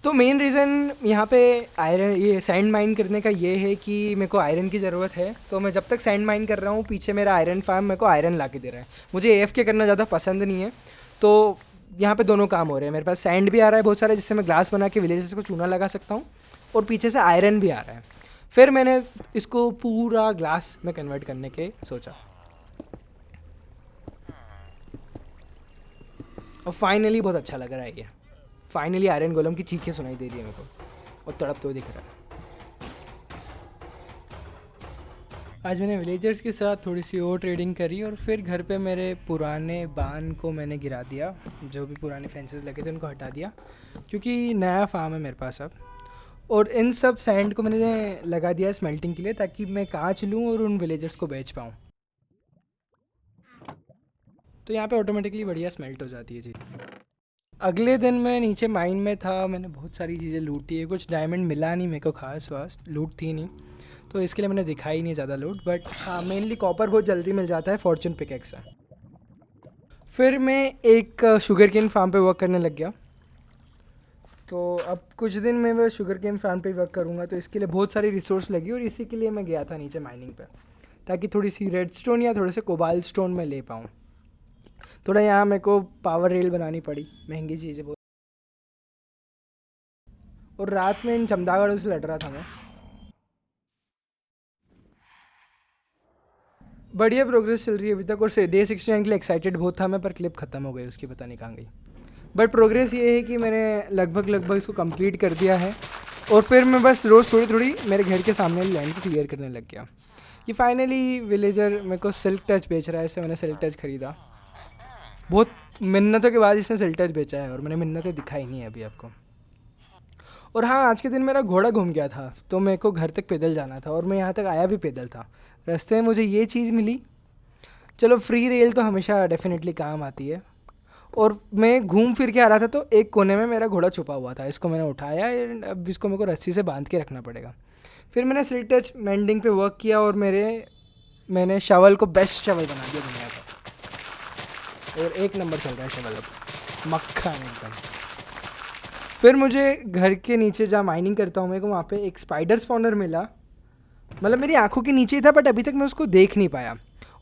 तो मेन रीज़न यहाँ पे आयरन ये सैंड माइन करने का ये है कि मेरे को आयरन की ज़रूरत है। तो मैं जब तक सैंड माइन कर रहा हूँ पीछे मेरा आयरन फार्म मेरे को आयरन ला के दे रहा है। मुझे AFK करना ज़्यादा पसंद नहीं है तो यहाँ पे दोनों काम हो रहे हैं। मेरे पास सैंड भी आ रहा है बहुत सारा जिससे मैं ग्लास बना के विलेजेस को चूना लगा सकता हूँ और पीछे से आयरन भी आ रहा है। फिर मैंने इसको पूरा ग्लास में कन्वर्ट करने के सोचा और फाइनली बहुत अच्छा लग रहा है। ये फाइनली आयरन गोलम की चीखें सुनाई दे रही है मेरे को और तड़पते हुए दिख रहा है। आज मैंने विलेजर्स के साथ थोड़ी सी और ट्रेडिंग करी और फिर घर पे मेरे पुराने बांध को मैंने गिरा दिया। जो भी पुराने फेंसेस लगे थे उनको हटा दिया क्योंकि नया फार्म है मेरे पास अब। और इन सब सैंड को मैंने लगा दिया स्मेल्टिंग के लिए ताकि मैं कांच लूँ और उन विलेजर्स को बेच पाऊँ। तो यहाँ पे ऑटोमेटिकली बढ़िया स्मेल्ट हो जाती है जी। अगले दिन मैं नीचे माइन में था, मैंने बहुत सारी चीज़ें लूटी है। कुछ डायमंड मिला नहीं मेरे को, खास वास लूट थी नहीं तो इसके लिए मैंने दिखाई नहीं ज़्यादा लूट। बट हाँ मेनली कॉपर बहुत जल्दी मिल जाता है फॉर्च्यून पिकैक्स से। फिर मैं एक शुगर केन फार्म पे वर्क करने लग गया। तो अब कुछ दिन में मैं शुगर केन फार्म पे वर्क करूँगा तो इसके लिए बहुत सारी रिसोर्स लगी और इसी के लिए मैं गया था नीचे माइनिंग पे ताकि थोड़ी सी रेडस्टोन या थोड़े से कोबाल्ट स्टोन में ले पाऊँ। थोड़ा यहाँ मेरे को पावर रेल बनानी पड़ी, महंगी चीज़ है बहुत। और रात में इन चमदागढ़ों से लड़ रहा था मैं। बढ़िया प्रोग्रेस चल रही है अभी तक। और से डे 69 के लिए एक्साइटेड बहुत था मैं, पर क्लिप ख़त्म हो गई उसकी, पता नहीं कहाँ गई। बट प्रोग्रेस ये है कि मैंने लगभग इसको कंप्लीट कर दिया है। और फिर मैं बस रोज़ थोड़ी थोड़ी मेरे घर के सामने लैंड को क्लियर करने लग गया। ये फाइनली विलेजर मेरे को सिल्क टच बेच रहा है, इससे मैंने सिल्क टच ख़रीदा। बहुत मिन्नतों के बाद इसने सिल्क टच बेचा है और मैंने मिन्नतें दिखाई नहीं है अभी आपको। और हाँ आज के दिन मेरा घोड़ा घूम गया था तो मेरे को घर तक पैदल जाना था और मैं यहाँ तक आया भी पैदल था। रास्ते में मुझे ये चीज़ मिली। चलो फ्री रेल तो हमेशा डेफिनेटली काम आती है। और मैं घूम फिर के आ रहा था तो एक कोने में मेरा घोड़ा छुपा हुआ था, इसको मैंने उठाया। अब इसको मेरे को रस्सी से बांध के रखना पड़ेगा। फिर मैंने सिल्क टच मेंडिंग पे वर्क किया और मैंने शवल को बेस्ट शवल बना दिया दुनिया का। और 1 नंबर चल रहा है शवल अब, मक्खन एकदम। फिर मुझे घर के नीचे जहाँ माइनिंग करता हूँ मेरे को वहाँ पे एक स्पाइडर स्पॉनर मिला। मतलब मेरी आंखों के नीचे ही था बट अभी तक मैं उसको देख नहीं पाया।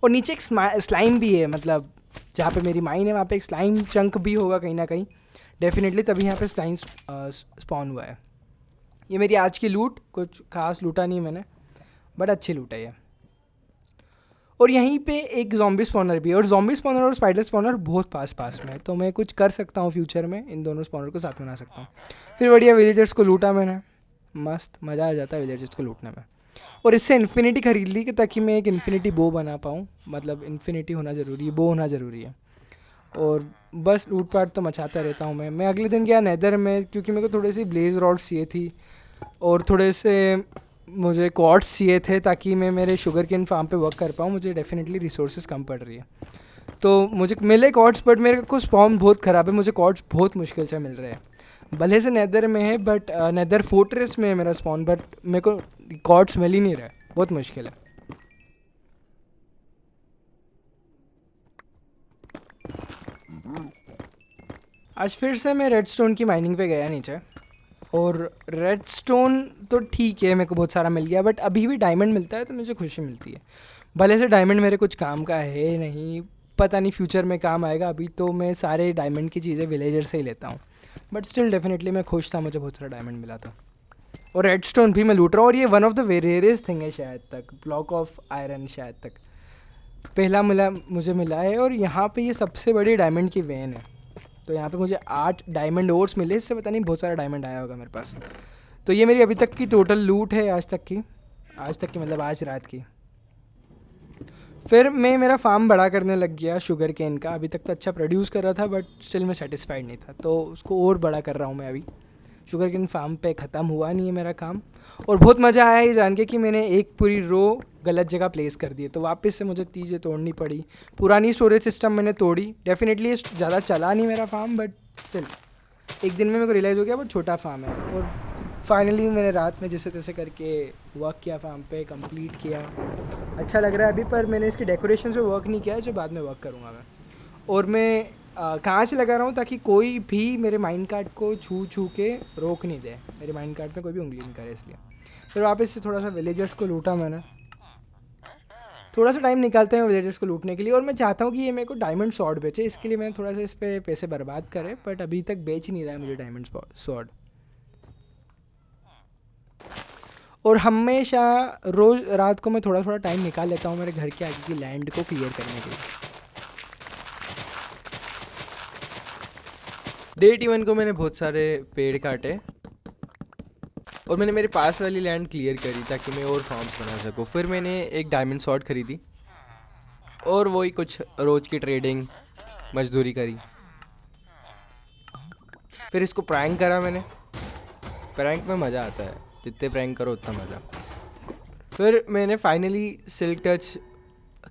और नीचे एक स्लाइम भी है, मतलब जहाँ पे मेरी माइन है वहाँ पे एक स्लाइम चंक भी होगा कहीं ना कहीं डेफिनेटली, तभी यहाँ पे स्लाइम स्पॉन हुआ है। ये मेरी आज की लूट, कुछ खास लूटा नहीं मैंने बट अच्छी लूट है ये। और यहीं पे एक ज़ॉम्बी स्पॉनर भी है, और ज़ॉम्बी स्पॉनर और स्पाइडर स्पॉनर बहुत पास पास में है, तो मैं कुछ कर सकता हूँ फ्यूचर में, इन दोनों स्पॉनर को साथ में बना सकता हूँ। फिर बढ़िया विलेजर्स को लूटा मैंने, मस्त मज़ा आ जाता है विलेजर्स को लूटने में। और इससे इन्फिनिटी खरीद ली कि ताकि मैं एक इन्फिनिटी बो बना पाऊँ, मतलब इन्फिनिटी होना ज़रूरी है, बो होना ज़रूरी है। और बस लूटपाट तो मचाता रहता हूँ मैं। अगले दिन गया नेदर में, क्योंकि मेरे को थोड़ी सी ब्लेज रॉड्स चाहिए थी और थोड़े से मुझे क्वार्ट्स चाहिए थे, ताकि मैं मेरे शुगर केन फार्म पे वर्क कर पाऊँ। मुझे डेफिनेटली रिसोर्सेज कम पड़ रही है, तो मुझे मिले क्वार्ट्स, बट मेरे को स्पॉन बहुत ख़राब है, मुझे क्वार्ट्स बहुत मुश्किल से मिल रहे हैं। भले से नेदर में है, बट नेदर फोर्ट्रेस में है मेरा स्पॉन, बट मेरे को क्वार्ट्स मिल ही नहीं रहा है, बहुत मुश्किल है। आज फिर से मैं रेडस्टोन की माइनिंग पे गया नीचे, और रेडस्टोन तो ठीक है, मेरे को बहुत सारा मिल गया, बट अभी भी डायमंड मिलता है तो मुझे खुशी मिलती है। भले से डायमंड मेरे कुछ काम का है नहीं, पता नहीं फ्यूचर में काम आएगा, अभी तो मैं सारे डायमंड की चीज़ें विलेजर से ही लेता हूँ, बट स्टिल डेफिनेटली मैं खुश था, मुझे बहुत सारा डायमंड मिला था। और रेडस्टोन भी मैं लूट रहा हूँ, और ये one of the rarest thing है शायद तक, ब्लॉक ऑफ आयरन शायद तक पहला मुझे मिला है। और यहाँ पे ये सबसे बड़ी डायमंड की वेन है, तो यहाँ पे मुझे 8 डायमंड ओर्स मिले, इससे पता नहीं बहुत सारा डायमंड आया होगा मेरे पास। तो ये मेरी अभी तक की टोटल लूट है, आज तक की मतलब आज रात की। फिर मैं मेरा फार्म बड़ा करने लग गया शुगर केन का। अभी तक तो अच्छा प्रोड्यूस कर रहा था, बट स्टिल मैं सेटिस्फाइड नहीं था, तो उसको और बड़ा कर रहा हूँ मैं अभी। शुगर केन फार्म पे ख़त्म हुआ नहीं है मेरा काम, और बहुत मज़ा आया ये जान के कि मैंने एक पूरी रो गलत जगह प्लेस कर दी है, तो वापस से मुझे चीज़ें तोड़नी पड़ी। पुरानी स्टोरेज सिस्टम मैंने तोड़ी। डेफिनेटली ज़्यादा चला नहीं मेरा फार्म, बट स्टिल एक दिन में मेरे को रियलाइज़ हो गया बहुत छोटा फार्म है। और फाइनली मैंने रात में जैसे तैसे करके वर्क किया फार्म पे, कंप्लीट किया। अच्छा लग रहा है अभी, पर मैंने इसकी डेकोरेशन पे वर्क नहीं किया है, जो बाद में वर्क करूँगा मैं। और मैं कांच लगा रहा हूँ ताकि कोई भी मेरे माइंड कार्ड को छू के रोक नहीं दे, मेरे माइंड कार्ड में कोई भी उंगली नहीं करे, इसलिए। फिर वापस से थोड़ा सा विलेजर्स को लूटा मैंने, थोड़ा सा टाइम निकालते हैं विलेजर्स को लूटने के लिए। और मैं चाहता हूँ कि ये मेरे को डायमंड स्वॉर्ड बेचे, इसके लिए मैंने थोड़ा सा इस पर पैसे बर्बाद करे, बट अभी तक बेच नहीं रहा है मुझे डायमंड स्वॉर्ड। और हमेशा रोज़ रात को मैं थोड़ा थोड़ा टाइम निकाल लेता हूँ मेरे घर के आगे की लैंड को क्लियर करने के लिए। डे 81 को मैंने बहुत सारे पेड़ काटे और मैंने मेरे पास वाली लैंड क्लियर करी ताकि मैं और फार्म्स बना सकूँ। फिर मैंने एक डायमंड स्वॉर्ड खरीदी और वही कुछ रोज़ की ट्रेडिंग मजदूरी करी। फिर इसको प्रैंक करा मैंने। प्रैंक में मज़ा आता है, जितने प्रैंक करो उतना मज़ा। फिर मैंने फाइनली सिल्क टच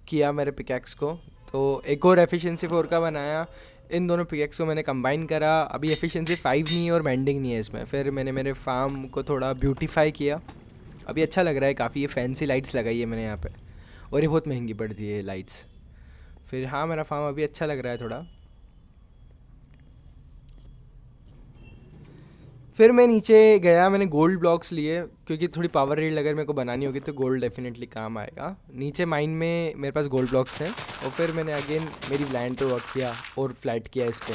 किया मेरे पिकैक्स को, तो एक और एफिशिएंसी 4 का बनाया। इन दोनों पिकैक्स को मैंने कंबाइन करा। अभी एफिशिएंसी 5 नहीं है और बेंडिंग नहीं है इसमें। फिर मैंने मेरे फार्म को थोड़ा ब्यूटीफाई किया, अभी अच्छा लग रहा है काफ़ी। ये फैंसी लाइट्स लगाई है मैंने यहाँ पे, और ये बहुत महंगी पड़ती है ये लाइट्स। फिर हाँ, मेरा फार्म अभी अच्छा लग रहा है थोड़ा। फिर मैं नीचे गया, मैंने गोल्ड ब्लॉक्स लिए क्योंकि थोड़ी पावर रील अगर मेरे को बनानी होगी तो गोल्ड डेफिनेटली काम आएगा। नीचे माइन में मेरे पास गोल्ड ब्लॉक्स हैं। और फिर मैंने अगेन मेरी लैंड पे वर्क किया और फ्लैट किया इसको।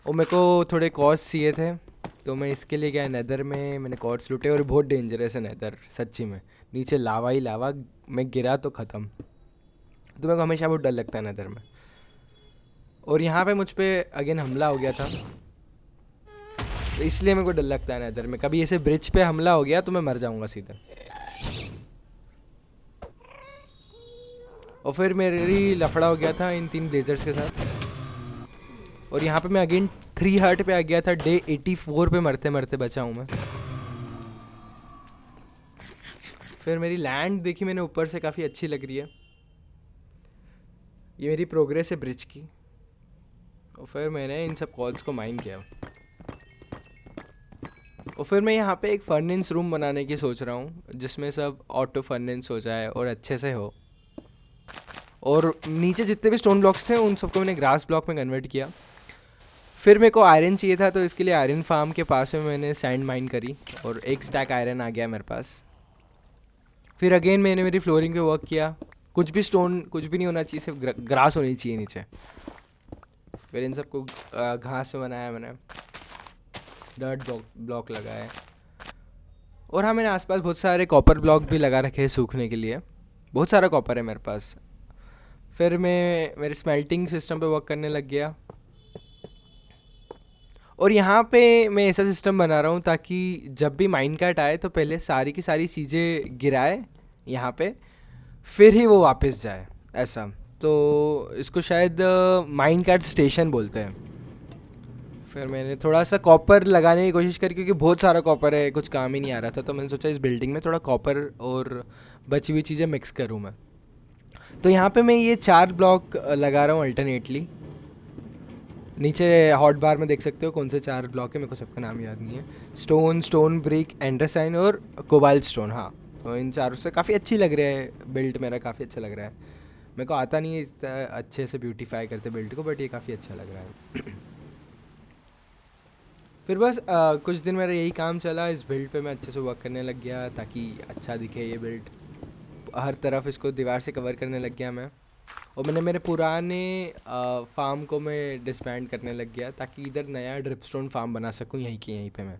और मेरे को थोड़े कॉर्ड्स चाहिए थे, तो मैं इसके लिए गया नेदर में। मैंने कॉर्ड्स लूटे और बहुत डेंजरस है नेदर सच्ची में। नीचे लावा ही लावा, मैं गिरा तो ख़त्म। तो मेरे को हमेशा बहुत डर लगता है नेदर में। और यहाँ पे मुझ पर अगेन हमला हो गया था, तो इसलिए मेरे को डर लगता है नेदर में। कभी ऐसे ब्रिज पे हमला हो गया तो मैं मर जाऊंगा सीधा। और फिर मेरी लफड़ा हो गया था इन 3 ब्लेजर्स के साथ। और यहाँ पे मैं अगेन 3 हर्ट पे आ गया था। डे 84 पे मरते मरते बचा हूँ मैं। फिर मेरी लैंड देखी मैंने ऊपर से, काफ़ी अच्छी लग रही है। ये मेरी प्रोग्रेस है ब्रिज की। और फिर मैंने इन सब कॉल्स को माइन किया। और फिर मैं यहाँ पे एक फर्नेंस रूम बनाने की सोच रहा हूँ, जिसमें सब ऑटो फर्नेंस हो जाए और अच्छे से हो। और नीचे जितने भी स्टोन ब्लॉक्स थे उन सबको मैंने ग्रास ब्लॉक में कन्वर्ट किया। फिर मेरे को आयरन चाहिए था, तो इसके लिए आयरन फार्म के पास में मैंने सैंड माइन करी और 1 स्टैक आयरन आ गया मेरे पास। फिर अगेन मैंने मेरी फ्लोरिंग पे वर्क किया। कुछ भी स्टोन, कुछ भी नहीं होना चाहिए, सिर्फ ग्रास होनी चाहिए नीचे। फिर इन सबको घास में बनाया मैंने, डर्ट ब्लॉक लगाए। और हाँ, मैंने आसपास बहुत सारे कॉपर ब्लॉक भी लगा रखे हैं सूखने के लिए। बहुत सारा कॉपर है मेरे पास। फिर मैं मेरे स्मेल्टिंग सिस्टम पे वर्क करने लग गया, और यहाँ पे मैं ऐसा सिस्टम बना रहा हूँ ताकि जब भी माइन कार्ट आए तो पहले सारी की सारी चीज़ें गिराए यहाँ पे, फिर ही वो वापस जाए ऐसा। तो इसको शायद माइन कार्ट स्टेशन बोलते हैं। फिर मैंने थोड़ा सा कॉपर लगाने की कोशिश करी, क्योंकि बहुत सारा कॉपर है, कुछ काम ही नहीं आ रहा था। तो मैंने सोचा इस बिल्डिंग में थोड़ा कॉपर और बची हुई चीज़ें मिक्स करूँ मैं। तो यहाँ पे मैं ये 4 ब्लॉक लगा रहा हूँ अल्टरनेटली। नीचे हॉट बार में देख सकते हो कौन से 4 ब्लॉक है, मेरे को सबका नाम याद नहीं है। स्टोन ब्रिक, एंड्रेसाइन और कोबाल्ट स्टोन। हाँ, तो इन चारों से काफ़ी अच्छी लग रहा है बिल्ड, मेरा काफ़ी अच्छा लग रहा है। मेरे को आता नहीं है इतना अच्छे से ब्यूटीफाई करते बिल्ड को, बट ये काफ़ी अच्छा लग रहा है। फिर बस कुछ दिन मेरा यही काम चला, इस बिल्ड पे मैं अच्छे से वर्क करने लग गया ताकि अच्छा दिखे ये बिल्ड। हर तरफ इसको दीवार से कवर करने लग गया मैं, और मैंने मेरे पुराने फार्म को मैं डिसबैंड करने लग गया ताकि इधर नया ड्रिपस्टोन फार्म बना सकूं यहीं पे मैं।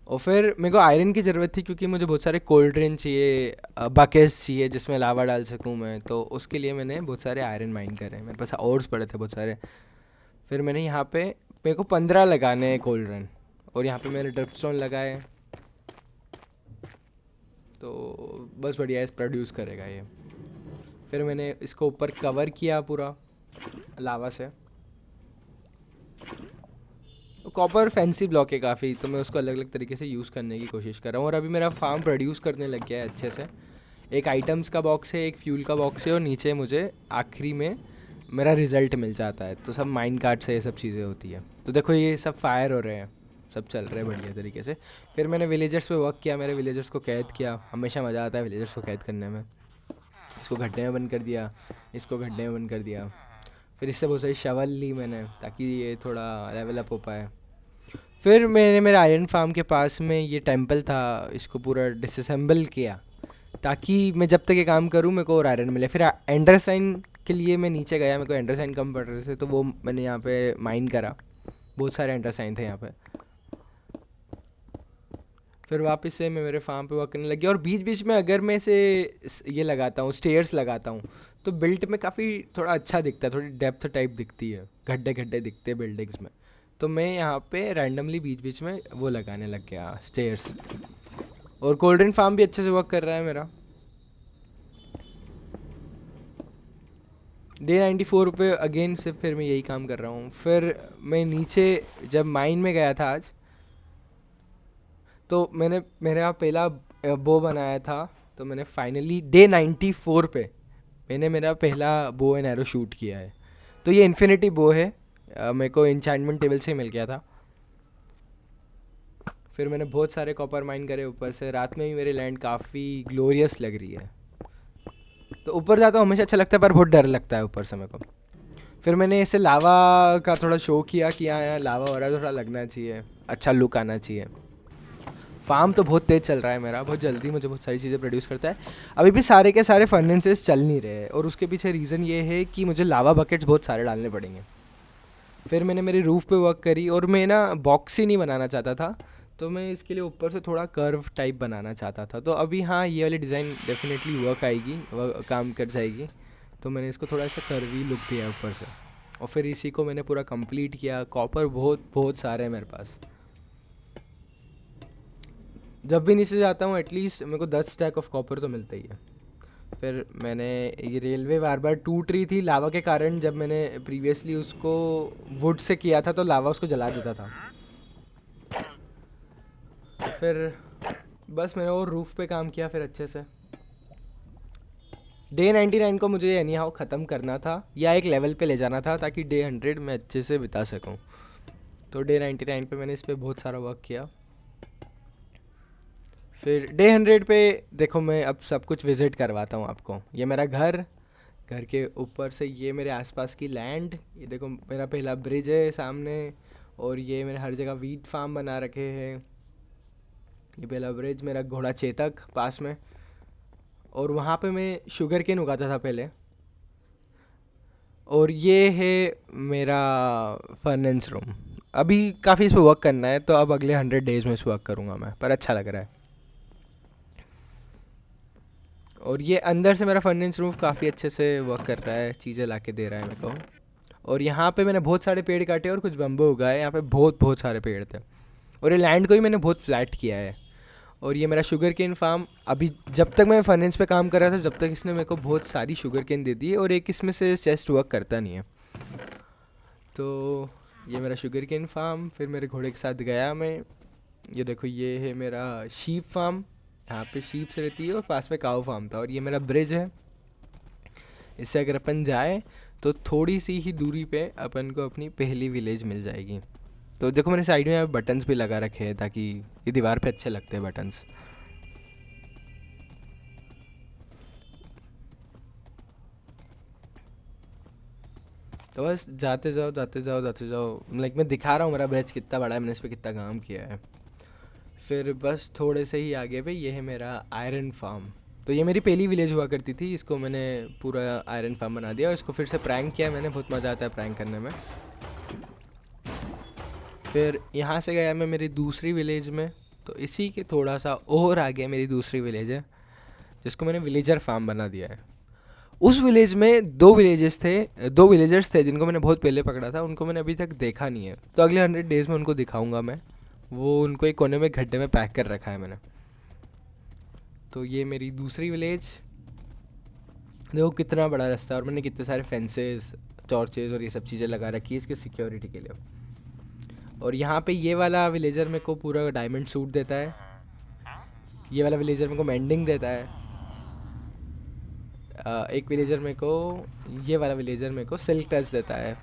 और फिर मेरे को आयरन की ज़रूरत थी, क्योंकि मुझे बहुत सारे कोल्ड ड्रेन चाहिए, बकेट्स चाहिए जिसमें लावा डाल सकूं मैं। तो उसके लिए मैंने बहुत सारे आयरन माइन करे, मेरे पास ओर्स पड़े थे बहुत सारे। फिर मैंने यहाँ पे, मेरे को 15 लगाने हैं कोल्ड ड्रेन, और यहाँ पे मैंने ड्रिपस्टोन लगाए, तो बस बढ़िया इस प्रोड्यूस करेगा ये। फिर मैंने इसको ऊपर कवर किया पूरा लावा से। कॉपर फैंसी ब्लॉक है काफ़ी, तो मैं उसको अलग अलग तरीके से यूज़ करने की कोशिश कर रहा हूँ। और अभी मेरा फार्म प्रोड्यूस करने लग गया है अच्छे से। एक आइटम्स का बॉक्स है, एक फ्यूल का बॉक्स है, और नीचे मुझे आखिरी में मेरा रिज़ल्ट मिल जाता है। तो सब माइन कार्ट से ये सब चीज़ें होती है। तो देखो ये सब फायर हो रहे हैं, सब चल रहे हैं बढ़िया तरीके से। फिर मैंने विलेजर्स पे वर्क किया, मेरे विलेजर्स को कैद किया। हमेशा मज़ा आता है विलेजर्स को कैद करने में। इसको गड्ढे में बंद कर दिया, इसको गड्ढे में बंद कर दिया। फिर इससे बहुत सारी शवल ली मैंने ताकि ये थोड़ा लेवल अप हो पाए। फिर मैंने मेरे आयरन फार्म के पास में ये टेंपल था, इसको पूरा डिसअसेंबल किया ताकि मैं जब तक ये काम करूँ मेरे को और आयरन मिले। फिर एंडरसाइन के लिए मैं नीचे गया, मेरे को एंडरसाइन कम पड़ रहे थे, तो वो मैंने यहाँ पे माइन करा। बहुत सारे एंडरसाइन थे यहाँ पे। फिर वापस से मैं मेरे फार्म पे वर्क करने लग गया, और बीच बीच में अगर मैं इसे ये लगाता हूँ, स्टेयर्स लगाता हूँ, तो बिल्ड में काफ़ी थोड़ा अच्छा दिखता है, थोड़ी डेप्थ टाइप दिखती है, गड्ढे गड्ढे दिखते हैं बिल्डिंग्स में। तो मैं यहाँ पे रैंडमली बीच बीच में वो लगाने लग गया स्टेयर्स। और कोल्ड फार्म भी अच्छे से वर्क कर रहा है मेरा। डे 94 पे अगेन से फिर मैं यही काम कर रहा हूँ। फिर मैं नीचे जब माइन में गया था आज, तो मैंने मेरा पहला बो बनाया था। तो मैंने फाइनली डे 94 पे मैंने मेरा पहला बो एंड एरो शूट किया है। तो ये इन्फिनिटी बो है, मेरे को एन्चेंटमेंट टेबल से मिल गया था। फिर मैंने बहुत सारे कॉपर माइन करे ऊपर से। रात में भी मेरी लैंड काफ़ी ग्लोरियस लग रही है। तो ऊपर जाता हूँ हमेशा अच्छा लगता है, पर बहुत डर लगता है ऊपर से मेरे को। फिर मैंने ऐसे लावा का थोड़ा शो किया कि यहाँ लावा हो रहा है, थोड़ा लगना चाहिए, अच्छा लुक आना चाहिए। फार्म तो बहुत तेज़ चल रहा है मेरा, बहुत जल्दी मुझे बहुत सारी चीज़ें प्रोड्यूस करता है। अभी भी सारे के सारे फर्नेसेस चल नहीं रहे हैं, और उसके पीछे रीज़न ये है कि मुझे लावा बकेट्स बहुत सारे डालने पड़ेंगे। फिर मैंने मेरी रूफ़ पे वर्क करी, और मैं ना बॉक्स ही नहीं बनाना चाहता था, तो मैं इसके लिए ऊपर से थोड़ा कर्व टाइप बनाना चाहता था। तो अभी हाँ, ये वाली डिज़ाइन डेफिनेटली वर्क आएगी, काम कर जाएगी। तो मैंने इसको थोड़ा सा कर्वी लुक दिया ऊपर से, और फिर इसी को मैंने पूरा कंप्लीट किया। कॉपर बहुत सारे हैं मेरे पास। जब भी नीचे जाता हूँ एटलीस्ट मेरे को 10 स्टैक ऑफ कॉपर तो मिलता ही है। फिर मैंने ये रेलवे बार बार टूट रही थी लावा के कारण। जब मैंने प्रीवियसली उसको वुड से किया था तो लावा उसको जला देता था। फिर बस मैंने वो रूफ़ पे काम किया फिर अच्छे से। डे 99 को मुझे एनी हाउ ख़त्म करना था, या एक लेवल पे ले जाना था ताकि डे 100 मैं अच्छे से बिता सकूं। तो डे 99 पे मैंने इस पर बहुत सारा वर्क किया। फिर डे 100 पे देखो मैं अब सब कुछ विज़िट करवाता हूँ आपको। ये मेरा घर के ऊपर से ये मेरे आसपास की लैंड, ये देखो मेरा पहला ब्रिज है सामने, और ये मैंने हर जगह वीट फार्म बना रखे हैं। ये पहला ब्रिज, मेरा घोड़ा चेतक पास में, और वहाँ पे मैं शुगर केन उगाता था पहले। और ये है मेरा फर्नेंस रूम। अभी काफ़ी इस पर वर्क करना है, तो अब अगले 100 डेज़ में इस वर्क करूँगा मैं, पर अच्छा लग रहा है। और ये अंदर से मेरा फर्नेस रूफ काफ़ी अच्छे से वर्क कर रहा है, चीज़ें ला के दे रहा है मेरे को। और यहाँ पे मैंने बहुत सारे पेड़ काटे और कुछ बम्बू उगाए, यहाँ पे बहुत सारे पेड़ थे। और ये लैंड को ही मैंने बहुत फ्लैट किया है। और ये मेरा शुगर केन फार्म, अभी जब तक मैं फर्नेस पे काम कर रहा था जब तक इसने मेरे को बहुत सारी शुगर केन दे दी, और एक इसमें से चेस्ट वर्क करता नहीं है। तो ये मेरा शुगर केन फार्म। फिर मेरे घोड़े के साथ गया मैं, ये देखो ये है मेरा शीप फार्म, यहाँ पे शीप्स रहती है और पास में काऊ फार्म था। और ये मेरा ब्रिज है, इससे अगर अपन जाए तो थोड़ी सी ही दूरी पे अपन को अपनी पहली विलेज मिल जाएगी। तो देखो मैंने साइड में यहाँ बटन्स भी लगा रखे हैं ताकि ये दीवार पे अच्छे लगते हैं बटन्स। तो बस जाते जाओ लाइक मैं दिखा रहा हूँ मेरा ब्रिज कितना बड़ा है, मैंने इस पर कितना काम किया है। फिर बस थोड़े से ही आगे पे ये है मेरा आयरन फार्म। तो ये मेरी पहली विलेज हुआ करती थी, इसको मैंने पूरा आयरन फार्म बना दिया और इसको फिर से प्रैंक किया मैंने, बहुत मज़ा आता है प्रैंक करने में। फिर यहाँ से गया मैं मेरी दूसरी विलेज में, तो इसी के थोड़ा सा और आगे मेरी दूसरी विलेज है जिसको मैंने विलेजर फार्म बना दिया है। उस विलेज में दो विलेजर्स थे जिनको मैंने बहुत पहले पकड़ा था, उनको मैंने अभी तक देखा नहीं है। तो अगले 100 डेज़ में उनको दिखाऊंगा मैं, वो उनको एक कोने में गड्ढे में पैक कर रखा है मैंने। तो ये मेरी दूसरी विलेज, देखो कितना बड़ा रास्ता और मैंने कितने सारे फेंसेस, टॉर्चेस और ये सब चीज़ें लगा रखी है इसके सिक्योरिटी के लिए। और यहाँ पे ये वाला विलेजर मेरे को पूरा डायमंड सूट देता है, ये वाला विलेजर मेरे को मेंडिंग देता है, एक विलेजर मेरे को, ये वाला विलेजर मेरे को सिल्क टच देता है।